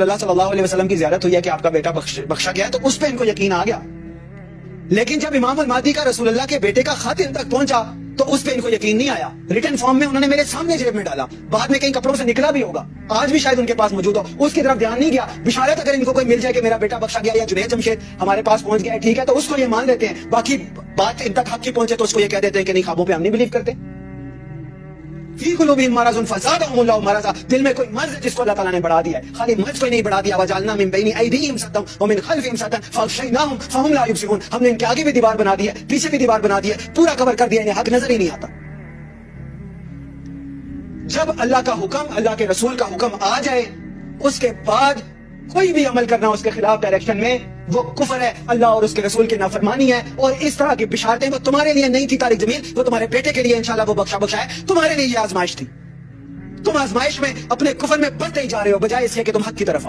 رسول اللہ صلی اللہ علیہ وسلم کی زیارت ہوئی ہے کہ آپ کا بیٹا بخشا گیا ہے، تو اس پہ ان کو یقین آ گیا. لیکن جب امام المہدی کا رسول اللہ کے بیٹے کا خط ان تک پہنچا تو اس پہ ان کو یقین نہیں آیا. ریٹن فارم میں انہوں نے میرے سامنے جیب میں ڈالا، بعد میں کہیں کپڑوں سے نکلا بھی ہوگا، آج بھی شاید ان کے پاس موجود ہو، اس کی طرف دھیان نہیں گیا. بشارت اگر ان کو کوئی مل جائے کہ میرا بیٹا بخشا گیا یا جنید جمشید ہمارے پاس پہنچ گیا ہے، ٹھیک ہے، تو اس کو یہ مان لیتے ہیں. باقی بات ان تک حق کی پہنچے تو اس کو یہ کہہ دیتے ہیں کہ نہیں، خوابوں پہ ہم نہیں بلیو کرتے. فی قلوبہم مرض فزادہم اللہ مرضا، دل میں کوئی مرض ہے جس کو اللہ تعالیٰ نے بڑھا دیا ہے. خالی مرض کوئی نہیں بڑھا دیا. وجعلنا من بین ایدیہم سدا ومن خلفہم سدا فاغشیناہم فہم لا یبصرون، ہم نے ان کے آگے بھی دیوار بنا دی ہے، پیچھے بھی دیوار بنا دی ہے، پورا کور کر دیا، انہیں حق نظر ہی نہیں آتا. جب اللہ کا حکم، اللہ کے رسول کا حکم آ جائے، اس کے بعد کوئی بھی عمل کرنا اس کے خلاف ڈائریکشن میں، وہ کفر ہے، اللہ اور اس کے رسول کی نافرمانی ہے. اور اس طرح کی بشارتیں وہ تمہارے لیے نہیں تھی طارق جمیل، وہ تمہارے بیٹے کے لیے انشاءاللہ وہ بخشا ہے. تمہارے لیے یہ آزمائش تھی. تم آزمائش میں اپنے کفر میں بڑھتے ہی جا رہے ہو بجائے اس کے کہ تم حق کی طرف